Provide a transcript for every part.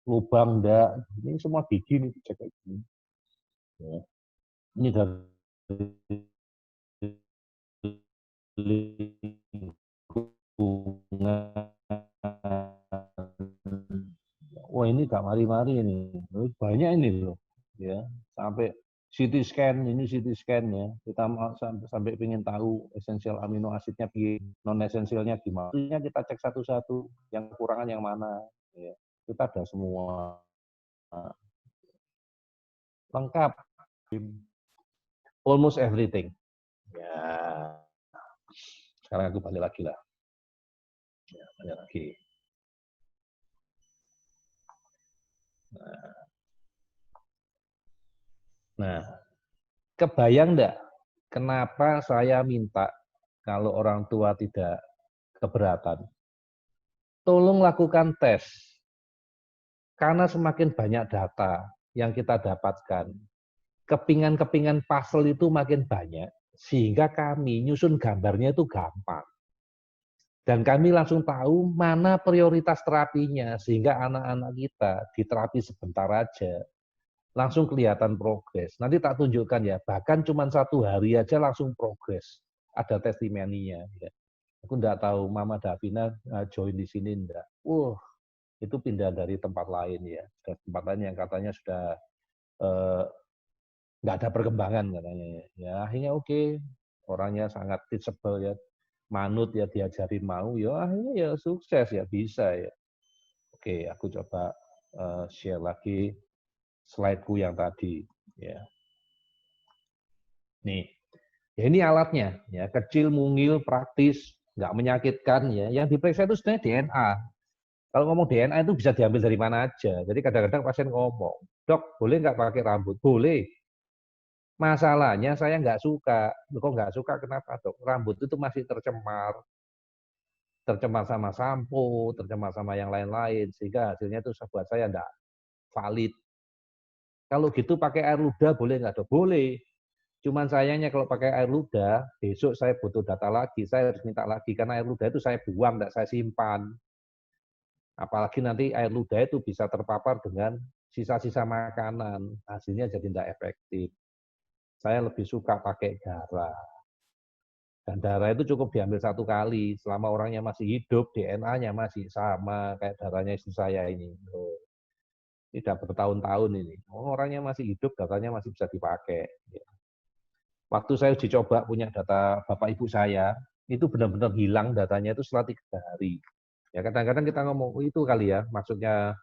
lubang enggak. Ini semua gigi nih dicek kayak gini. Ya. Ini dari lingkungan. Wah ini gak mari-mari ini, banyak ini loh, ya sampai CT scan ini CT scan ya, kita mau sampai pengen tahu esensial amino asidnya, non esensialnya gimana, kita cek satu-satu, yang kekurangan yang mana, ya. Kita ada semua lengkap, almost everything. Ya, sekarang aku balik lagi lah, ya, balik lagi. Nah, kebayang enggak kenapa saya minta kalau orang tua tidak keberatan? Tolong lakukan tes. Karena semakin banyak data yang kita dapatkan, kepingan-kepingan puzzle itu makin banyak, sehingga kami nyusun gambarnya itu gampang. Dan kami langsung tahu mana prioritas terapinya, sehingga anak-anak kita di terapi sebentar aja, langsung kelihatan progres. Nanti tak tunjukkan ya, bahkan cuma 1 hari aja langsung progres. Ada testimoninya. Ya. Aku enggak tahu Mama Davina join di sini enggak. Itu pindah dari tempat lain ya. Tempat lain yang katanya sudah nggak ada perkembangan katanya. Ya akhirnya oke. Orangnya sangat teachable ya. Manut ya, diajarin mau. Ya akhirnya ya sukses ya, bisa ya. Oke, aku coba share lagi slide-ku yang tadi. Ya. Nih, ya ini alatnya. Ya, kecil, mungil, praktis, nggak menyakitkan. Ya. Yang diperiksa itu sebenarnya DNA. Kalau ngomong DNA itu bisa diambil dari mana aja. Jadi kadang-kadang pasien ngomong, dok boleh nggak pakai rambut? Boleh. Masalahnya saya nggak suka. Kok nggak suka kenapa dok? Rambut itu masih tercemar. Tercemar sama sampo, tercemar sama yang lain-lain. Sehingga hasilnya itu buat saya nggak valid. Kalau gitu pakai air ludah boleh nggak dok? Boleh. Cuman sayangnya kalau pakai air ludah, besok saya butuh data lagi. Saya harus minta lagi. Karena air ludah itu saya buang, nggak saya simpan. Apalagi nanti air ludah itu bisa terpapar dengan sisa-sisa makanan, hasilnya jadi tidak efektif. Saya lebih suka pakai darah. Dan darah itu cukup diambil 1 kali, selama orangnya masih hidup, DNA-nya masih sama kayak darahnya istri saya ini. Tidak bertahun-tahun ini. Orangnya masih hidup, datanya masih bisa dipakai. Waktu saya uji coba punya data bapak ibu saya, itu benar-benar hilang datanya itu setelah 3 hari. Ya kadang-kadang kita ngomong, itu kali ya, maksudnya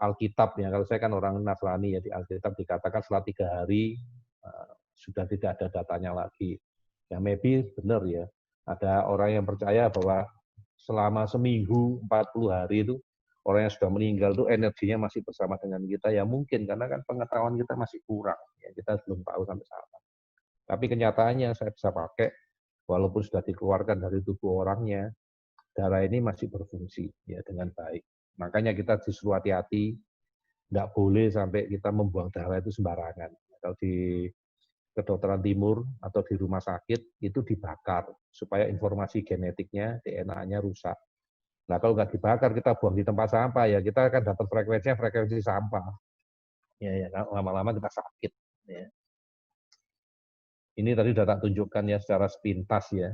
Alkitab ya, kalau saya kan orang Nasrani ya, di Alkitab dikatakan setelah 3 hari sudah tidak ada datanya lagi. Ya maybe benar ya, ada orang yang percaya bahwa selama seminggu 40 hari itu orang yang sudah meninggal itu energinya masih bersama dengan kita, ya mungkin karena kan pengetahuan kita masih kurang, ya kita belum tahu sampai sana. Tapi kenyataannya saya bisa pakai, walaupun sudah dikeluarkan dari tubuh orangnya, darah ini masih berfungsi ya dengan baik. Makanya kita disuruh hati-hati, nggak boleh sampai kita membuang darah itu sembarangan. Kalau di kedokteran timur atau di rumah sakit itu dibakar supaya informasi genetiknya, DNA-nya rusak. Nah kalau nggak dibakar kita buang di tempat sampah ya kita akan dapat frekuensi sampah. Ya lama-lama kita sakit. Ya. Ini tadi sudah tak tunjukkan ya secara sepintas ya.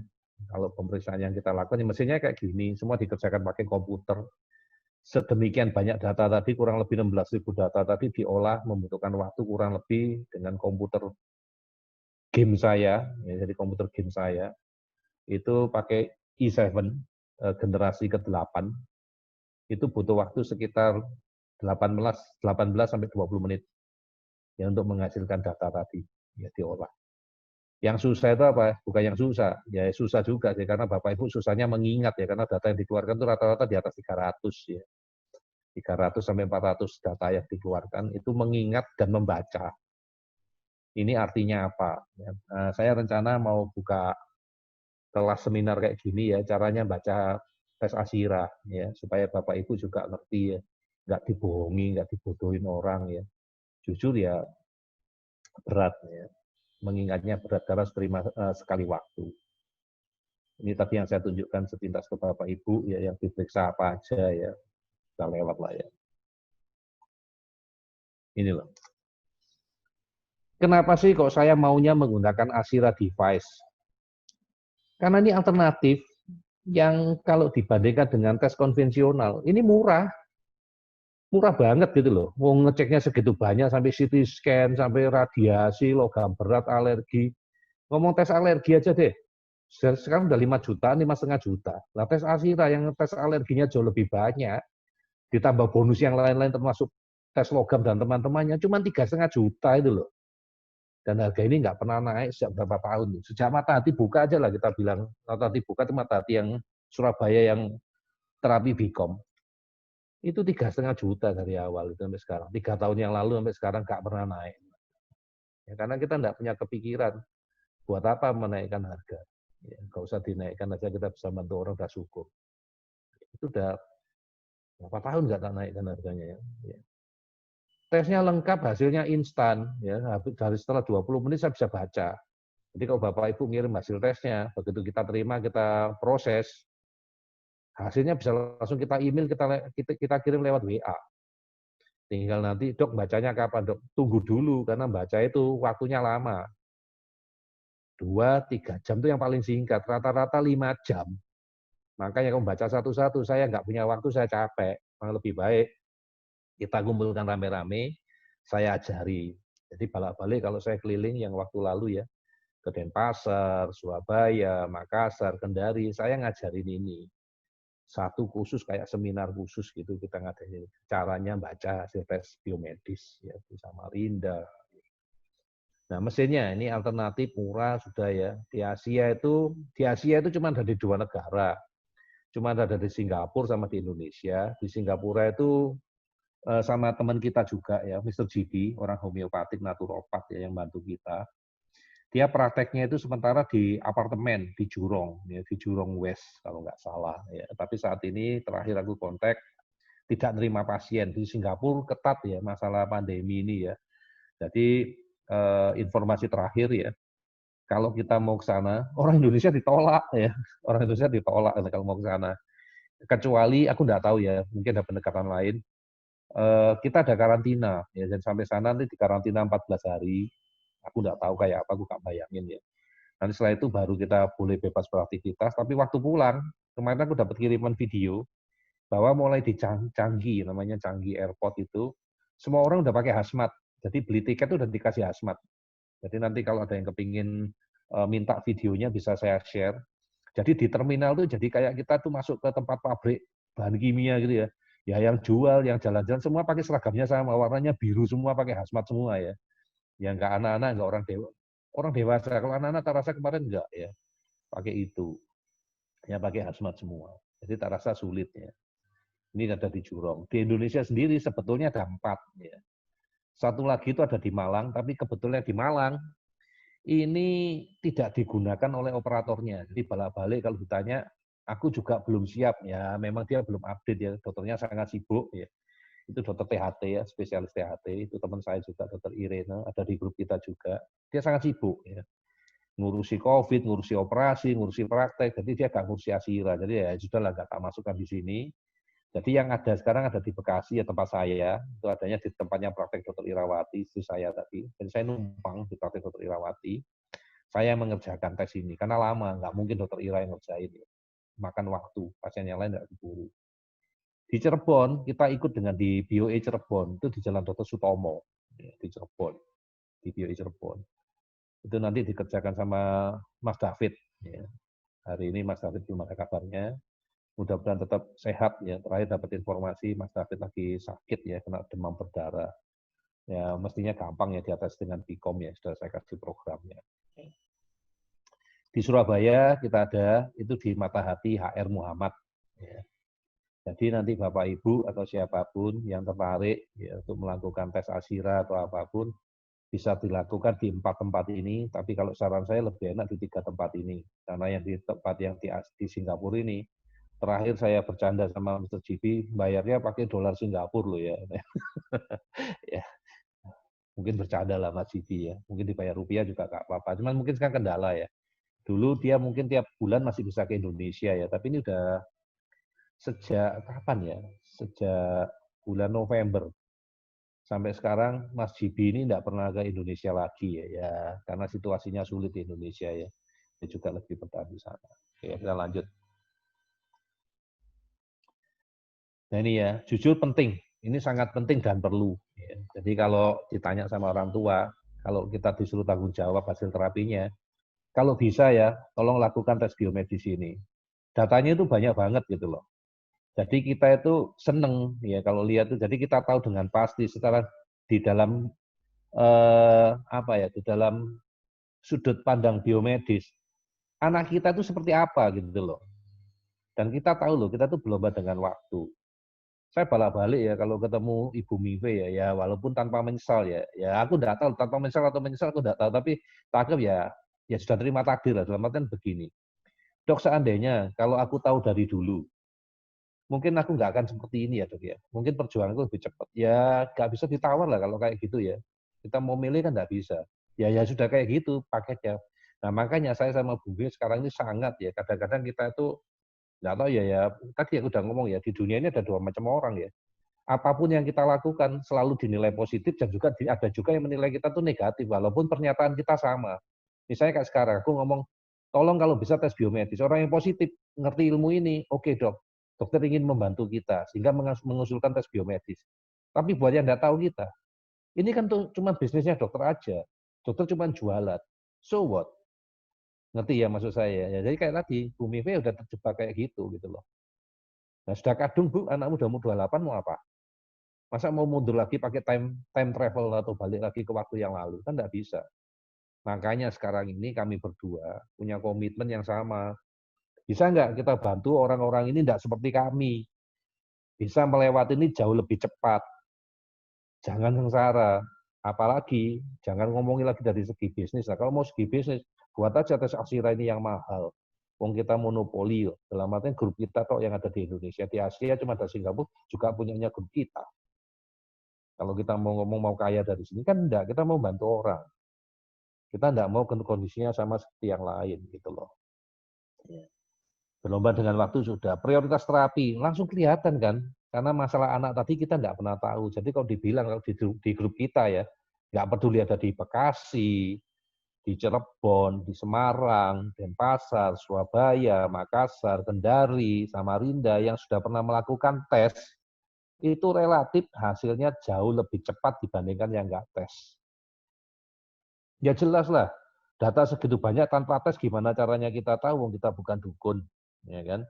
Kalau pemeriksaan yang kita lakukan, mesinnya kayak gini, semua dikerjakan pakai komputer. Sedemikian banyak data tadi, kurang lebih 16.000 data tadi diolah, membutuhkan waktu kurang lebih dengan komputer game saya, ya, jadi komputer game saya, itu pakai i7, generasi ke-8, itu butuh waktu sekitar 18 sampai 20 menit ya, untuk menghasilkan data tadi, ya diolah. Yang susah itu apa? Bukan yang susah, ya susah juga sih, karena Bapak Ibu susahnya mengingat ya, karena data yang dikeluarkan itu rata-rata di atas 300 ya. 300 sampai 400 data yang dikeluarkan itu mengingat dan membaca. Ini artinya apa? Ya, saya rencana mau buka kelas seminar kayak gini ya, caranya baca tes Ashira ya, supaya Bapak Ibu juga ngerti ya, nggak dibohongi, nggak dibodohin orang ya. Jujur ya berat ya. Mengingatnya berat karena sekali waktu. Ini tadi yang saya tunjukkan sepintas ke Bapak Ibu ya, yang diperiksa apa aja ya, sudah lewat lah ya. Ini loh. Kenapa sih kok saya maunya menggunakan Asira device? Karena ini alternatif yang kalau dibandingkan dengan tes konvensional, ini murah. Murah banget gitu loh. Mau ngeceknya segitu banyak sampai CT scan, sampai radiasi, logam berat, alergi. Ngomong tes alergi aja deh. Sekarang udah 5 juta, 5,5 juta. Lah tes Asira yang tes alerginya jauh lebih banyak, ditambah bonus yang lain-lain termasuk tes logam dan teman-temannya, cuma 3,5 juta itu loh. Dan harga ini nggak pernah naik sejak berapa tahun. Sejak Matahati buka aja lah kita bilang. Matahati buka itu Matahati yang Surabaya yang terapi Bikom. Itu 3,5 juta dari awal itu sampai sekarang. 3 tahun yang lalu sampai sekarang nggak pernah naik. Ya, karena kita nggak punya kepikiran buat apa menaikkan harga. Ya, nggak usah dinaikkan aja, kita bisa bantu orang, udah syukur. Itu udah berapa tahun nggak naikkan harganya ya. Ya. Tesnya lengkap, hasilnya instan. Ya, dari setelah 20 menit saya bisa baca. Jadi kalau Bapak Ibu ngirim hasil tesnya, begitu kita terima, kita proses, hasilnya bisa langsung kita email, kita kirim lewat WA. Tinggal nanti, dok bacanya kapan dok? Tunggu dulu, karena baca itu waktunya lama. 2-3 jam itu yang paling singkat, rata-rata 5 jam. Makanya kamu baca satu-satu, saya nggak punya waktu, saya capek. Lebih baik kita kumpulkan rame-rame, saya ajari. Jadi balik-balik kalau saya keliling yang waktu lalu ya, ke Denpasar, Surabaya, Makassar, Kendari, saya ngajarin ini. Satu khusus kayak seminar khusus gitu kita ngadain. Caranya baca hasil tes biomedis ya di Samarinda. Nah, mesinnya ini alternatif murah sudah ya. Di Asia itu cuma ada di 2 negara. Cuma ada di Singapura sama di Indonesia. Di Singapura itu sama teman kita juga ya, Mr. GB, orang homeopatik naturopat ya yang bantu kita. Dia prakteknya itu sementara di apartemen di Jurong, ya, di Jurong West kalau nggak salah. Ya. Tapi saat ini terakhir aku kontak tidak nerima pasien di Singapura ketat ya masalah pandemi ini ya. Jadi informasi terakhir ya, kalau kita mau ke sana orang Indonesia ditolak ya, orang Indonesia ditolak kalau mau ke sana. Kecuali aku nggak tahu ya, mungkin ada pendekatan lain. Kita ada karantina ya, dan sampai sana nanti di karantina 14 hari. Aku nggak tahu kayak apa, aku nggak bayangin ya. Nanti setelah itu baru kita boleh bebas beraktivitas. Tapi waktu pulang, kemarin aku dapat kiriman video bahwa mulai di Changi, namanya Changi Airport itu, semua orang udah pakai hazmat. Jadi beli tiket itu udah dikasih hazmat. Jadi nanti kalau ada yang kepingin minta videonya bisa saya share. Jadi di terminal tuh jadi kayak kita tuh masuk ke tempat pabrik bahan kimia gitu ya. Ya yang jual, yang jalan-jalan semua pakai seragamnya sama, warnanya biru semua, pakai hazmat semua ya. Yang nggak anak-anak, nggak orang dewasa. Kalau anak-anak tak rasa kemarin enggak ya, pakai itu. Ya pakai hazmat semua. Jadi tak rasa sulit ya. Ini ada di Jurong. Di Indonesia sendiri sebetulnya ada 4 ya. Satu lagi itu ada di Malang, tapi kebetulan di Malang ini tidak digunakan oleh operatornya. Jadi balik-balik kalau ditanya, aku juga belum siap ya. Memang dia belum update ya. Dokternya sangat sibuk ya. Itu dokter THT ya, spesialis THT. Itu teman saya juga, dokter Irene, ada di grup kita juga. Dia sangat sibuk ya. Ngurusi COVID, ngurusi operasi, ngurusi praktek. Jadi dia nggak ngurusi Asira. Jadi ya sudahlah, nggak tak masukkan di sini. Jadi yang ada sekarang ada di Bekasi ya, tempat saya. Itu adanya di tempatnya praktek dokter Irawati, istri saya tadi. Jadi saya numpang di praktek dokter Irawati. Saya mengerjakan tes ini karena lama, nggak mungkin dokter Ira yang ngerjain. Makan waktu, pasien yang lain nggak diburu. Di Cirebon, kita ikut dengan di BioE Cirebon, itu di Jalan Dr. Sutomo, di Cirebon, di BioE Cirebon. Itu nanti dikerjakan sama Mas David. Ya. Hari ini Mas David belum ada kabarnya. Mudah-mudahan tetap sehat ya. Terakhir dapat informasi Mas David lagi sakit ya, kena demam berdarah. Ya mestinya gampang ya diatas dengan Bikom ya, sudah saya kasih programnya. Di Surabaya kita ada itu di Matahati HR Muhammad. Ya. Jadi nanti Bapak Ibu atau siapapun yang tertarik ya, untuk melakukan tes Asira atau apapun bisa dilakukan di 4 tempat ini. Tapi kalau saran saya lebih enak di 3 tempat ini, karena yang di tempat yang di Singapura ini terakhir saya bercanda sama Mr. GB, bayarnya pakai dolar Singapura loh ya. Ya, mungkin bercanda lah Mas GB ya. Mungkin dibayar rupiah juga nggak apa-apa. Cuman mungkin sekarang kendala ya. Dulu dia mungkin tiap bulan masih bisa ke Indonesia ya, tapi ini udah sejak kapan ya? Sejak bulan November. Sampai sekarang Mas Jibi ini tidak pernah ke Indonesia lagi ya, karena situasinya sulit di Indonesia ya. Dia juga lebih bertahan di sana. Oke, kita lanjut. Nah ini ya, jujur penting. Ini sangat penting dan perlu. Ya. Jadi kalau ditanya sama orang tua, kalau kita disuruh tanggung jawab hasil terapinya, kalau bisa ya, tolong lakukan tes biomedis ini. Datanya itu banyak banget gitu loh. Jadi kita itu seneng ya kalau lihat itu. Jadi kita tahu dengan pasti secara di dalam apa ya, di dalam sudut pandang biomedis, anak kita itu seperti apa gitu loh. Dan kita tahu loh, kita tuh berlomba dengan waktu. Saya balak-balik ya kalau ketemu Ibu Mive ya walaupun tanpa menyesal ya aku enggak tahu tanpa menyesal atau menyesal aku enggak tahu, tapi takdir ya sudah terima takdir lah, dalam artian begini. Dok, seandainya kalau aku tahu dari dulu, mungkin aku nggak akan seperti ini ya dok ya. Mungkin perjuanganku lebih cepat. Ya nggak bisa ditawar lah kalau kayak gitu ya. Kita mau milih kan nggak bisa. Ya sudah kayak gitu paketnya. Nah makanya saya sama Bu Vivi sekarang ini sangat ya. Kadang-kadang kita itu nggak tahu ya tadi aku udah ngomong ya, di dunia ini ada dua macam orang ya. Apapun yang kita lakukan selalu dinilai positif dan juga ada juga yang menilai kita tuh negatif walaupun pernyataan kita sama. Misalnya kayak sekarang aku ngomong, tolong kalau bisa tes biomedis. Orang yang positif ngerti ilmu ini, oke dok, dokter ingin membantu kita sehingga mengusulkan tes biomedis. Tapi buat yang nggak tahu kita, ini kan tuh cuma bisnisnya dokter aja. Dokter cuma jualan. So what? Ngerti ya maksud saya ya. Jadi kayak tadi Bu Mive udah terjebak kayak gitu loh. Nah sudah kadung Bu, anakmu udah umur 28 mau apa? Masa mau mundur lagi pakai time travel atau balik lagi ke waktu yang lalu? Kan nggak bisa. Makanya sekarang ini kami berdua punya komitmen yang sama. Bisa nggak kita bantu orang-orang ini nggak seperti kami? Bisa melewati ini jauh lebih cepat. Jangan sengsara. Apalagi, jangan ngomongin lagi dari segi bisnis. Nah, kalau mau segi bisnis, buat aja tes Aksira ini yang mahal. Wong kita monopoli, dalam artian grup kita kok yang ada di Indonesia. Di Asia cuma ada Singapura, juga punyanya grup kita. Kalau kita mau ngomong mau kaya dari sini, kan enggak. Kita mau bantu orang. Kita enggak mau kondisinya sama seperti yang lain, gitu loh. Berlomba dengan waktu sudah. Prioritas terapi, langsung kelihatan kan. Karena masalah anak tadi kita enggak pernah tahu. Jadi kalau dibilang kalau di grup kita ya, enggak peduli ada di Bekasi, di Cirebon, di Semarang, Denpasar, Surabaya, Makassar, Kendari, Samarinda yang sudah pernah melakukan tes, itu relatif hasilnya jauh lebih cepat dibandingkan yang enggak tes. Ya jelas lah, data segitu banyak tanpa tes gimana caranya kita tahu, kita bukan dukun, ya kan?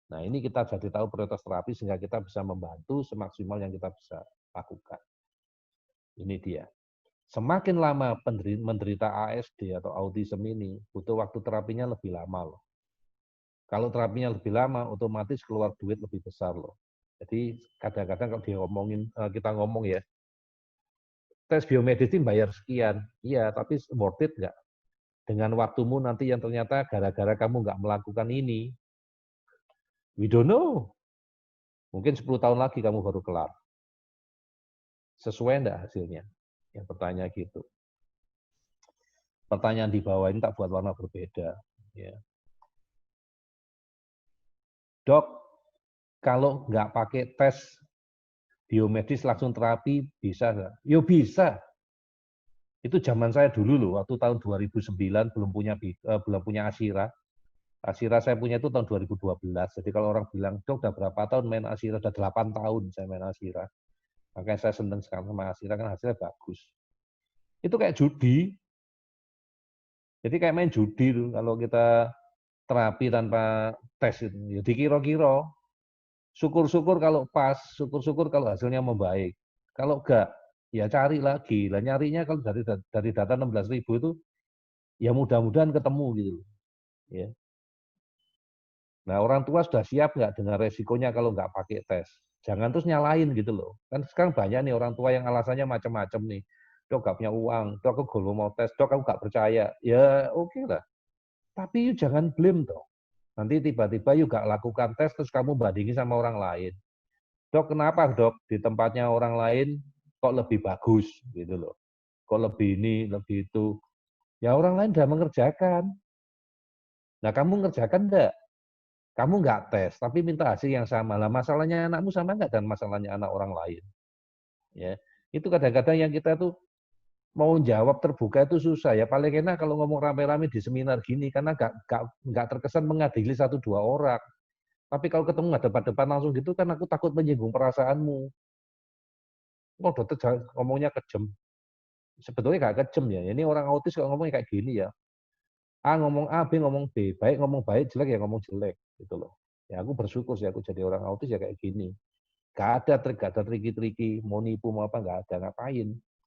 Nah ini kita jadi tahu prioritas terapi sehingga kita bisa membantu semaksimal yang kita bisa lakukan. Ini dia. Semakin lama menderita ASD atau autism ini, butuh waktu terapinya lebih lama loh. Kalau terapinya lebih lama, otomatis keluar duit lebih besar loh. Jadi kadang-kadang kalau kita ngomong ya, tes biomedis ini bayar sekian. Iya, tapi worth it nggak? Dengan waktumu nanti yang ternyata gara-gara kamu nggak melakukan ini, we don't know. Mungkin 10 tahun lagi kamu baru kelar. Sesuai enggak hasilnya? Yang pertanyaan gitu. Pertanyaan di bawah ini tak buat warna berbeda. Ya. Dok, kalau nggak pakai tes biomedis langsung terapi, bisa nggak? Yo bisa. Itu zaman saya dulu loh, waktu tahun 2009 belum punya Asyra. Asyra saya punya itu tahun 2012. Jadi kalau orang bilang, dok udah berapa tahun main Asyra? Udah 8 tahun saya main Asyra. Makanya saya senang sekali sama Asyra, kan hasilnya bagus. Itu kayak judi. Jadi kayak main judi tuh, kalau kita terapi tanpa tes itu. Ya dikira-kira. Syukur-syukur kalau pas, syukur-syukur kalau hasilnya membaik. Kalau enggak, ya cari lagi. Lah nyarinya kalau dari data 16.000 itu, ya mudah-mudahan ketemu gitu. Ya. Nah orang tua sudah siap nggak dengan resikonya kalau nggak pakai tes? Jangan terus nyalain gitu loh. Kan sekarang banyak nih orang tua yang alasannya macam-macam nih. Dok nggak punya uang, dok aku belum mau tes, dok aku nggak percaya. Ya oke lah. Tapi jangan blame dong. Nanti tiba-tiba juga lakukan tes terus kamu bandingin sama orang lain. Dok kenapa dok di tempatnya orang lain kok lebih bagus gitu loh. Kok lebih ini, lebih itu. Ya orang lain sudah mengerjakan. Nah kamu ngerjakan enggak? Kamu nggak tes, tapi minta hasil yang sama. Lah masalahnya anakmu sama nggak dengan masalahnya anak orang lain? Ya. Itu kadang-kadang yang kita tuh mau jawab terbuka itu susah ya. Paling enak kalau ngomong rame-rame di seminar gini karena nggak terkesan mengadili satu dua orang. Tapi kalau ketemu depan-depan langsung gitu kan aku takut menyinggung perasaanmu. Oh dokter ngomongnya kejem. Sebetulnya nggak kejem ya. Ini orang autis kalau ngomongnya kayak gini ya. A ngomong A, B ngomong B. Baik ngomong baik, jelek ya ngomong jelek. Gitu loh. Ya aku bersyukur sih aku jadi orang autis ya kayak gini. Gak ada trik, gak ada triki-triki, mau nipu mau apa, nggak ada, ngapain.